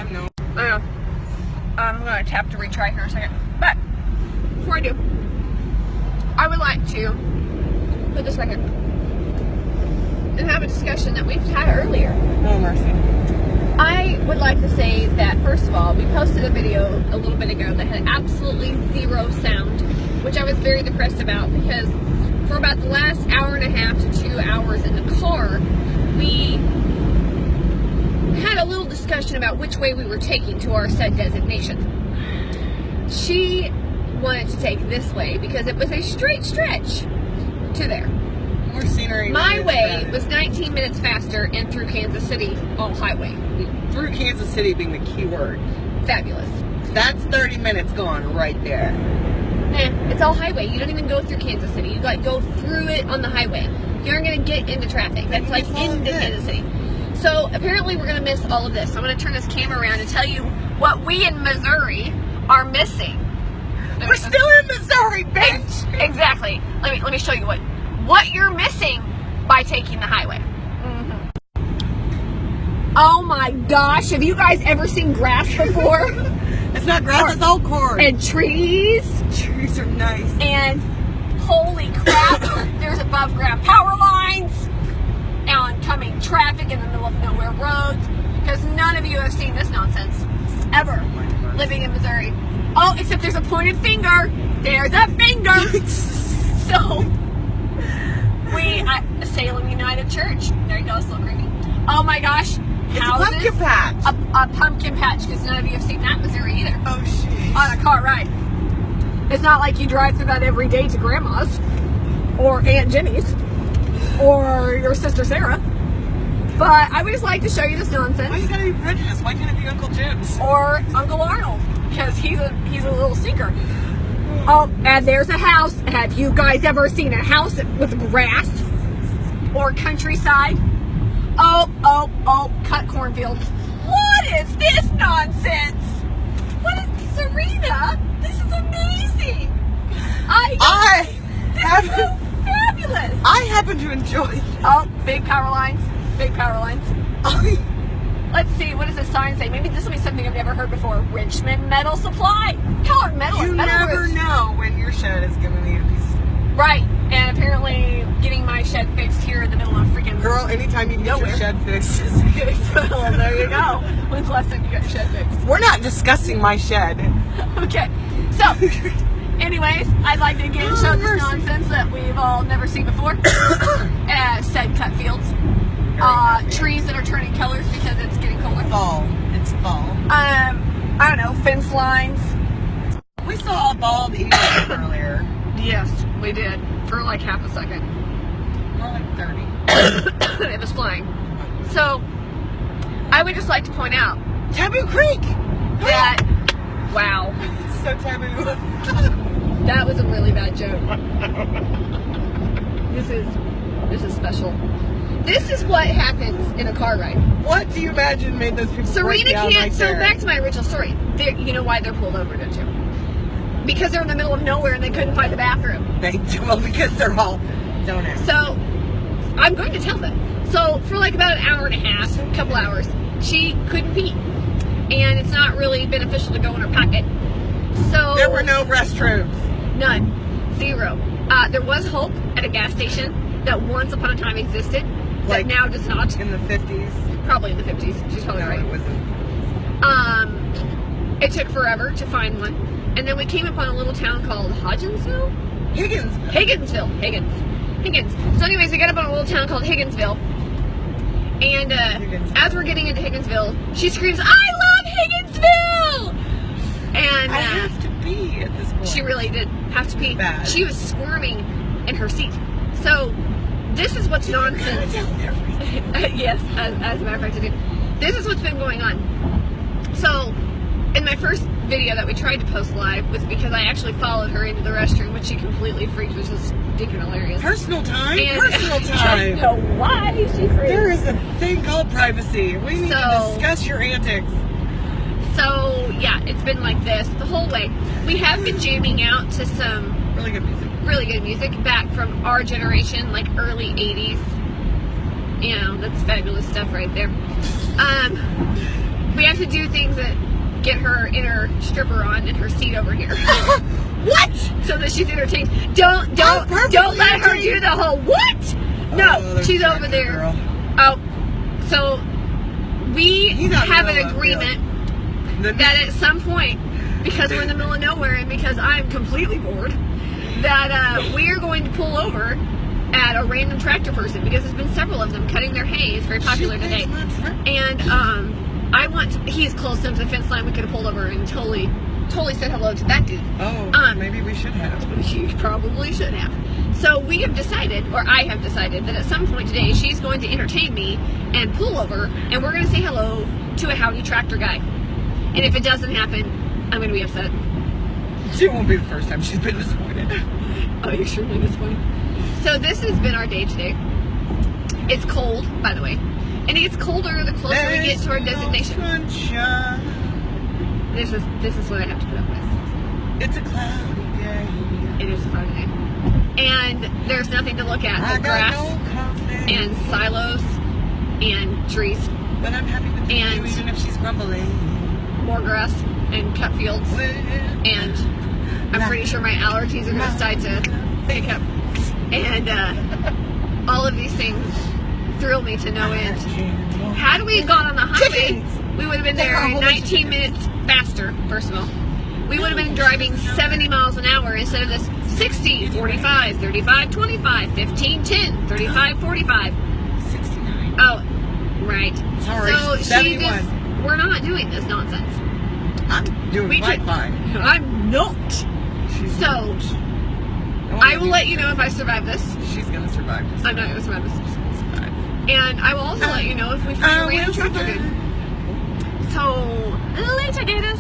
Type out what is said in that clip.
don't know. I know. I'm going to tap to retry here in a second. But, before I do, I would like to put this back in and have a discussion that we've had earlier. Oh, mercy. I would like to say that, first of all, we posted a video a little bit ago that had absolutely zero sound, which I was very depressed about because for about the last hour and a half to 2 hours in the car, we had a little discussion about which way we were taking to our set destination. She wanted to take this way because it was a straight stretch to there. More scenery. My way was 19 minutes faster and through Kansas City, all highway. Through Kansas City being the key word. Fabulous. That's 30 minutes gone right there. Nah, it's all highway. You don't even go through Kansas City. You like go through it on the highway. You aren't going to get into traffic. That's like into Kansas City. So apparently we're going to miss all of this. I'm going to turn this camera around and tell you what we in Missouri are missing. We're still in Missouri, bitch! Exactly. Let me show you what you're missing by taking the highway. Oh my gosh, have you guys ever seen grass before? It's not grass, it's all corn. And trees. Trees are nice. And holy crap, there's above ground power lines and oncoming traffic in the middle of nowhere roads, because none of you have seen this nonsense ever living in Missouri. Oh, except there's a pointed finger. There's a finger. So, Salem United Church. There you go, it's a little creepy. Oh my gosh. It's a pumpkin patch. A pumpkin patch, because none of you have seen that in Missouri either. Oh, shit. On a car ride. It's not like you drive through that every day to Grandma's, or Aunt Jenny's, or your sister Sarah. But I would just like to show you this nonsense. Why you gotta be prejudiced? Why can't it be Uncle Jim's? Or Uncle Arnold, because he's a little stinker. Oh, and there's a house. Have you guys ever seen a house with grass or countryside? Oh, cut cornfields. What is this nonsense? What is Serena? This is amazing. This is so fabulous. I happen to enjoy. Oh, big power lines. Big power lines. Let's see, what does the sign say? Maybe this will be something I've never heard before. Richmond Metal Supply. Colored metal. You metal never roofs. know when your shed is gonna need a piece of... Right, and apparently getting my shed fixed here in the middle of freaking... Girl, anytime you can get nowhere. your shed fixed. Well, there you go. When's the last time you got your shed fixed? We're not discussing my shed. Okay, so, anyways, I'd like to again show this nonsense that we've all never seen before. Said cut fields. Trees that are turning colors because it's getting colder. Fall. It's fall. I don't know, fence lines. We saw a bald eagle earlier. Yes, we did. For like half a second. More like 30. It was flying. So, I would just like to point out Taboo Creek! that, wow, It's so taboo. that was a really bad joke. This is special. This is what happens in a car ride. What do you imagine made those people break Serena down can't, right so there? back to my original story. You know why they're pulled over, don't you? Because they're in the middle of nowhere and they couldn't find the bathroom. Well, because they're all donuts. So, I'm going to tell them. So, for like about an hour and a half, a couple hours, she couldn't pee. And it's not really beneficial to go in her pocket. So... There were no restrooms. None. Zero. There was Hope at a gas station that once upon a time existed, Like that now does not. In the 50s. Probably in the 50s. She's probably No, right. it wasn't. It took forever to find one. And then we came upon a little town called Hodgensville? Higginsville. Higgins. So anyways, we got up on a little town called Higginsville. And as we're getting into Higginsville, she screams, "I love Higginsville!" And I have to pee at this point. she really did have to pee. Bad. She was squirming in her seat. So this is what's nonsense. Yes, as a matter of fact, I did. This is what's been going on. So, in my first video that we tried to post live was because I actually followed her into the restroom, which she completely freaked, which is stinking hilarious. Personal time? And Personal I time. don't know why she freaked. There is a thing called privacy. We need to discuss your antics. So, yeah, it's been like this the whole way. We have been jamming out to some Really good music. really good music back from our generation, like early 80s. You know, that's fabulous stuff right there. We have to do things that get her inner stripper on in her seat over here. What? So that she's entertained. Don't let her do the whole what? No, she's over there. Girl. Oh, so we have an agreement that at some point, because we're in the middle of nowhere and because I'm completely bored, that we are going to pull over at a random tractor person, because there's been several of them cutting their hay. It's very popular today. And he's close enough to the fence line. We could have pulled over and totally said hello to that dude. Oh, maybe we should have. She probably should have. So we have decided, or I have decided, that at some point today she's going to entertain me and pull over, and we're going to say hello to a howdy tractor guy. And if it doesn't happen, I'm going to be upset. It won't be the first time she's been disappointed. Oh, you're surely disappointed. So this has been our day today. It's cold, by the way. And it gets colder the closer we get to our destination. This is what I have to put up with. It's a cloudy day. It is a cloudy day. And there's nothing to look at but grass and silos and trees. But I'm happy with you, even if she's grumbling. More grass and cut fields. And I'm pretty sure my allergies are going to start to pick up. And all of these things thrill me to no end. Had we gone on the highway, we would have been there in 19 minutes faster, first of all. We would have been driving 70 miles an hour instead of this 60, 45, 35, 25, 15, 10, 35, 45. 69. Oh, right. Sorry, so 71. We're not doing this nonsense. I'm doing quite fine. I'm not. So, I will let you know if I survive this. She's going to survive this. I'm not going to survive this. And I will also let you know if we find a random tractor dude. So, later, gators.